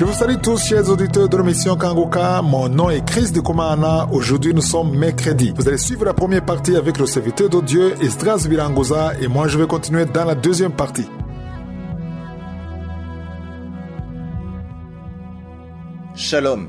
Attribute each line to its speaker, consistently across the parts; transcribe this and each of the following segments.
Speaker 1: Je vous salue tous, chers auditeurs de l'émission Kangoka. Mon nom est Chris de Komana. Aujourd'hui, nous sommes mercredi. Vous allez suivre la première partie avec le serviteur de Dieu, Esdras Birangoza, et moi, je vais continuer dans la deuxième partie.
Speaker 2: Shalom.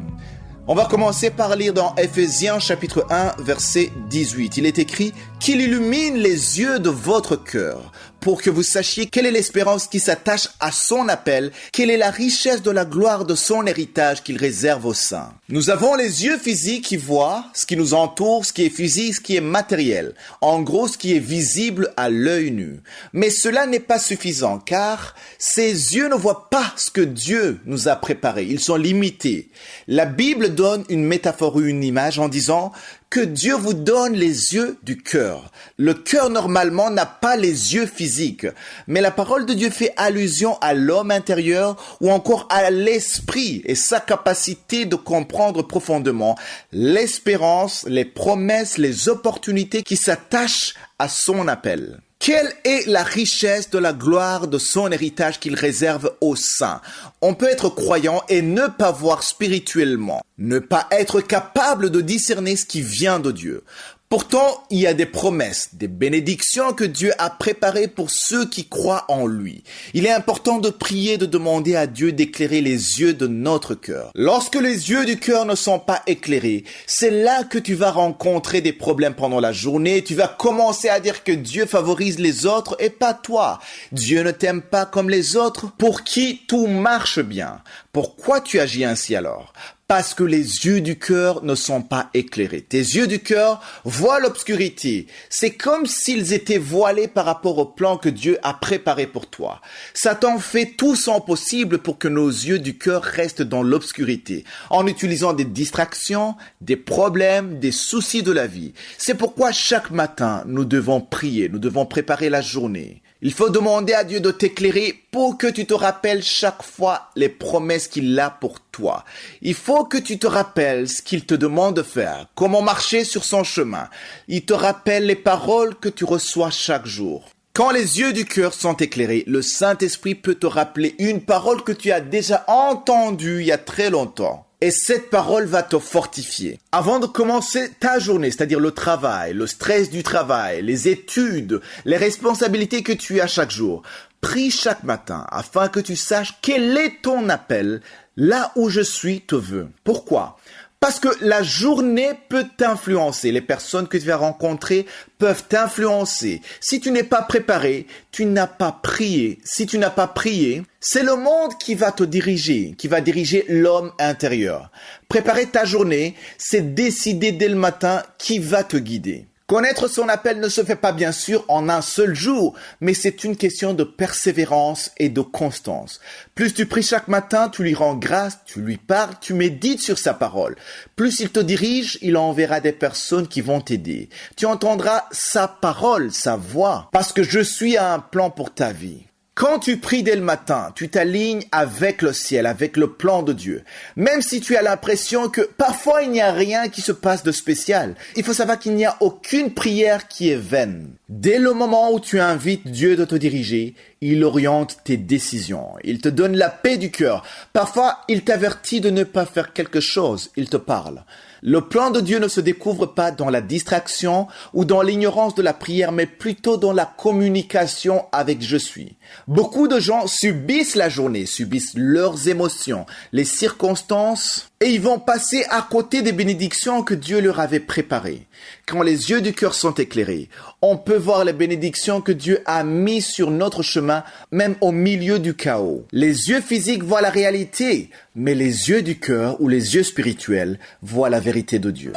Speaker 2: On va commencer par lire dans Ephésiens chapitre 1, verset 18. Il est écrit « Qu'il illumine les yeux de votre cœur, pour que vous sachiez quelle est l'espérance qui s'attache à son appel, quelle est la richesse de la gloire de son héritage qu'il réserve aux saints. » Nous avons les yeux physiques qui voient ce qui nous entoure, ce qui est physique, ce qui est matériel. En gros, ce qui est visible à l'œil nu. Mais cela n'est pas suffisant, car ces yeux ne voient pas ce que Dieu nous a préparé. Ils sont limités. La Bible donne une métaphore ou une image en disant que Dieu vous donne les yeux du cœur. Le cœur, normalement, n'a pas les yeux physiques, mais la parole de Dieu fait allusion à l'homme intérieur ou encore à l'esprit et sa capacité de comprendre profondément l'espérance, les promesses, les opportunités qui s'attachent à son appel. Quelle est la richesse de la gloire de son héritage qu'il réserve aux saints? On peut être croyant et ne pas voir spirituellement, ne pas être capable de discerner ce qui vient de Dieu. Pourtant, il y a des promesses, des bénédictions que Dieu a préparées pour ceux qui croient en lui. Il est important de prier, de demander à Dieu d'éclairer les yeux de notre cœur. Lorsque les yeux du cœur ne sont pas éclairés, c'est là que tu vas rencontrer des problèmes pendant la journée. Tu vas commencer à dire que Dieu favorise les autres et pas toi. Dieu ne t'aime pas comme les autres pour qui tout marche bien. Pourquoi tu agis ainsi alors? Parce que les yeux du cœur ne sont pas éclairés. Tes yeux du cœur voient l'obscurité. C'est comme s'ils étaient voilés par rapport au plan que Dieu a préparé pour toi. Satan fait tout son possible pour que nos yeux du cœur restent dans l'obscurité, en utilisant des distractions, des problèmes, des soucis de la vie. C'est pourquoi chaque matin, nous devons prier, nous devons préparer la journée. Il faut demander à Dieu de t'éclairer pour que tu te rappelles chaque fois les promesses qu'il a pour toi. Il faut que tu te rappelles ce qu'il te demande de faire, comment marcher sur son chemin. Il te rappelle les paroles que tu reçois chaque jour. Quand les yeux du cœur sont éclairés, le Saint-Esprit peut te rappeler une parole que tu as déjà entendue il y a très longtemps. Et cette parole va te fortifier. Avant de commencer ta journée, c'est-à-dire le travail, le stress du travail, les études, les responsabilités que tu as chaque jour, prie chaque matin afin que tu saches quel est ton appel. Là où je suis te veut. Pourquoi? Parce que la journée peut t'influencer. Les personnes que tu vas rencontrer peuvent t'influencer. Si tu n'es pas préparé, tu n'as pas prié. Si tu n'as pas prié, c'est le monde qui va te diriger, qui va diriger l'homme intérieur. Préparer ta journée, c'est décider dès le matin qui va te guider. Connaître son appel ne se fait pas bien sûr en un seul jour, mais c'est une question de persévérance et de constance. Plus tu pries chaque matin, tu lui rends grâce, tu lui parles, tu médites sur sa parole. Plus il te dirige, il enverra des personnes qui vont t'aider. Tu entendras sa parole, sa voix, parce que je suis à un plan pour ta vie. Quand tu pries dès le matin, tu t'alignes avec le ciel, avec le plan de Dieu. Même si tu as l'impression que parfois il n'y a rien qui se passe de spécial, il faut savoir qu'il n'y a aucune prière qui est vaine. Dès le moment où tu invites Dieu de te diriger, il oriente tes décisions. Il te donne la paix du cœur. Parfois, il t'avertit de ne pas faire quelque chose. Il te parle. Le plan de Dieu ne se découvre pas dans la distraction ou dans l'ignorance de la prière, mais plutôt dans la communication avec je suis. Beaucoup de gens subissent la journée, subissent leurs émotions, les circonstances, et ils vont passer à côté des bénédictions que Dieu leur avait préparées. Quand les yeux du cœur sont éclairés, on peut voir les bénédictions que Dieu a mises sur notre chemin, même au milieu du chaos. Les yeux physiques voient la réalité, mais les yeux du cœur ou les yeux spirituels voient la vérité de Dieu.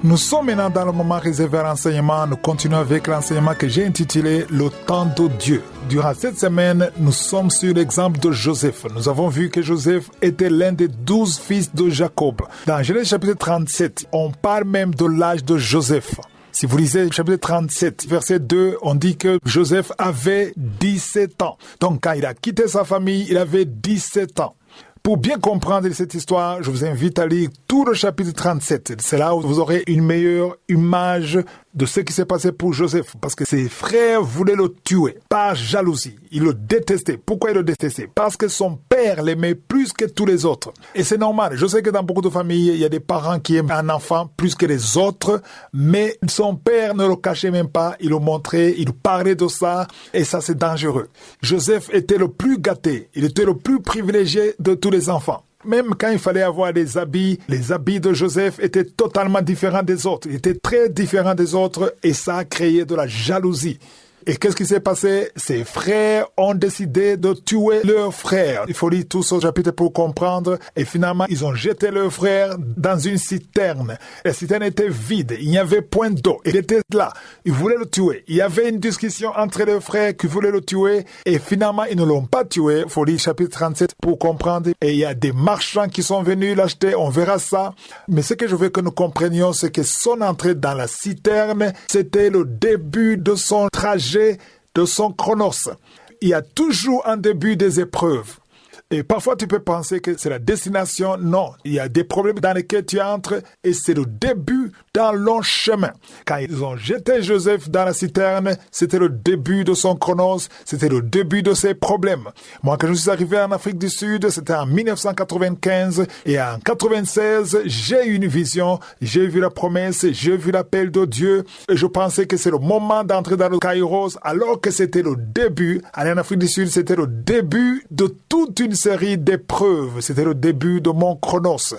Speaker 1: Nous sommes maintenant dans le moment réservé à l'enseignement. Nous continuons avec l'enseignement que j'ai intitulé « Le temps de Dieu ». Durant cette semaine, nous sommes sur l'exemple de Joseph. Nous avons vu que Joseph était l'un des 12 fils de Jacob. Dans Genèse chapitre 37, on parle même de l'âge de Joseph. Si vous lisez chapitre 37, verset 2, on dit que Joseph avait 17 ans. Donc quand il a quitté sa famille, il avait 17 ans. Pour bien comprendre cette histoire, je vous invite à lire tout le chapitre 37. C'est là où vous aurez une meilleure image de ce qui s'est passé pour Joseph. Parce que ses frères voulaient le tuer par jalousie. Ils le détestaient. Pourquoi ils le détestaient? Parce que son père l'aimait plus que tous les autres. Et c'est normal. Je sais que dans beaucoup de familles, il y a des parents qui aiment un enfant plus que les autres. Mais son père ne le cachait même pas. Il le montrait, il parlait de ça. Et ça, c'est dangereux. Joseph était le plus gâté. Il était le plus privilégié de tous les enfants. Même quand il fallait avoir des habits, les habits de Joseph étaient totalement différents des autres. Ils étaient très différents des autres et ça a créé de la jalousie. Et qu'est-ce qui s'est passé? Ses frères ont décidé de tuer leur frère. Il faut lire tout ce chapitre pour comprendre. Et finalement, ils ont jeté leur frère dans une citerne. La citerne était vide. Il n'y avait point d'eau. Il était là. Ils voulaient le tuer. Il y avait une discussion entre leurs frères qui voulaient le tuer. Et finalement, ils ne l'ont pas tué. Il faut lire chapitre 37 pour comprendre. Et il y a des marchands qui sont venus l'acheter. On verra ça. Mais ce que je veux que nous comprenions, c'est que son entrée dans la citerne, c'était le début de son trajet, de son chronos. Il y a toujours un début des épreuves. Et parfois, tu peux penser que c'est la destination. Non, il y a des problèmes dans lesquels tu entres et c'est le début d'un long chemin. Quand ils ont jeté Joseph dans la citerne, c'était le début de son chronos, c'était le début de ses problèmes. Moi, quand je suis arrivé en Afrique du Sud, c'était en 1995 et en 96, j'ai eu une vision, j'ai vu la promesse, j'ai vu l'appel de Dieu et je pensais que c'est le moment d'entrer dans le Kairos alors que c'était le début. Aller en Afrique du Sud, c'était le début de toute une série d'épreuves. C'était le début de mon chronos.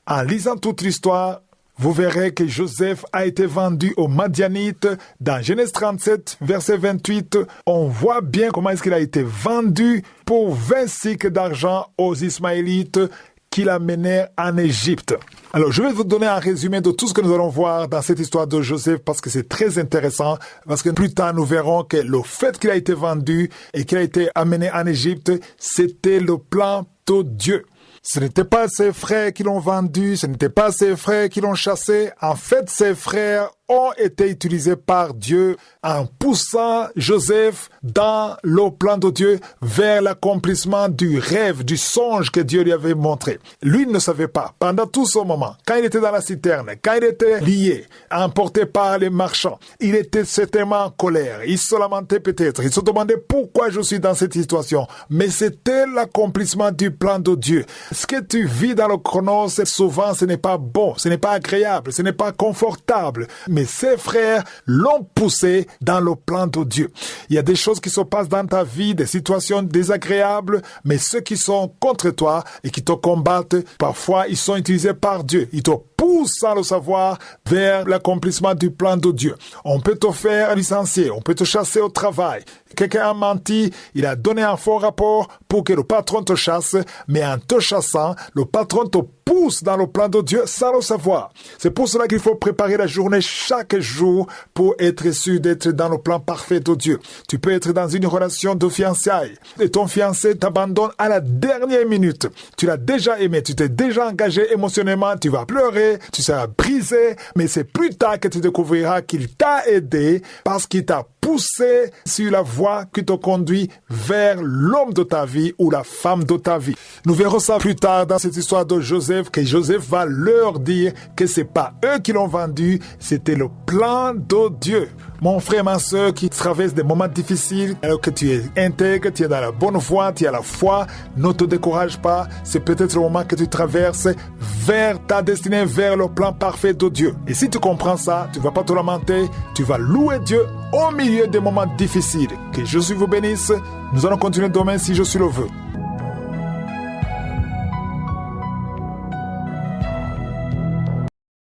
Speaker 1: En lisant toute l'histoire, vous verrez que Joseph a été vendu aux Madianites. Dans Genèse 37, verset 28, on voit bien comment est-ce qu'il a été vendu pour 20 cycles d'argent aux Ismaélites qui l'amenèrent en Égypte. Alors, je vais vous donner un résumé de tout ce que nous allons voir dans cette histoire de Joseph parce que c'est très intéressant, parce que plus tard, nous verrons que le fait qu'il a été vendu et qu'il a été amené en Égypte, c'était le plan de Dieu. Ce n'était pas ses frères qui l'ont vendu, ce n'était pas ses frères qui l'ont chassé. En fait, ses frères ont été utilisés par Dieu en poussant Joseph dans le plan de Dieu vers l'accomplissement du rêve, du songe que Dieu lui avait montré. Lui ne savait pas. Pendant tout ce moment, quand il était dans la citerne, quand il était lié, emporté par les marchands, il était certainement en colère. Il se lamentait peut-être. Il se demandait pourquoi je suis dans cette situation. Mais c'était l'accomplissement du plan de Dieu. Ce que tu vis dans le chronos, souvent, ce n'est pas bon, ce n'est pas agréable, ce n'est pas confortable. Mais ses frères l'ont poussé dans le plan de Dieu. Il y a des choses qui se passent dans ta vie, des situations désagréables, mais ceux qui sont contre toi et qui te combattent, parfois ils sont utilisés par Dieu. Ils te poussent sans le savoir vers l'accomplissement du plan de Dieu. On peut te faire licencier, on peut te chasser au travail. Quelqu'un a menti, il a donné un faux rapport pour que le patron te chasse, mais en te chassant, le patron te pousse dans le plan de Dieu sans le savoir. C'est pour cela qu'il faut préparer la journée chaque jour pour être sûr d'être dans le plan parfait de Dieu. Tu peux être dans une relation de fiançailles et ton fiancé t'abandonne à la dernière minute. Tu l'as déjà aimé, tu t'es déjà engagé émotionnellement, tu vas pleurer, tu seras brisé, mais c'est plus tard que tu découvriras qu'il t'a aidé parce qu'il t'a poussé sur la voie qui te conduit vers l'homme de ta vie ou la femme de ta vie. Nous verrons ça plus tard dans cette histoire de Joseph, que Joseph va leur dire que c'est pas eux qui l'ont vendu, c'était le plan de Dieu. Mon frère, ma soeur qui traverse des moments difficiles, alors que tu es intègre, tu es dans la bonne voie, tu as la foi, ne te décourage pas. C'est peut-être le moment que tu traverses vers ta destinée, vers le plan parfait de Dieu. Et si tu comprends ça, tu ne vas pas te lamenter, tu vas louer Dieu au milieu des moments difficiles. Que Jésus vous bénisse. Nous allons continuer demain si je suis le veux.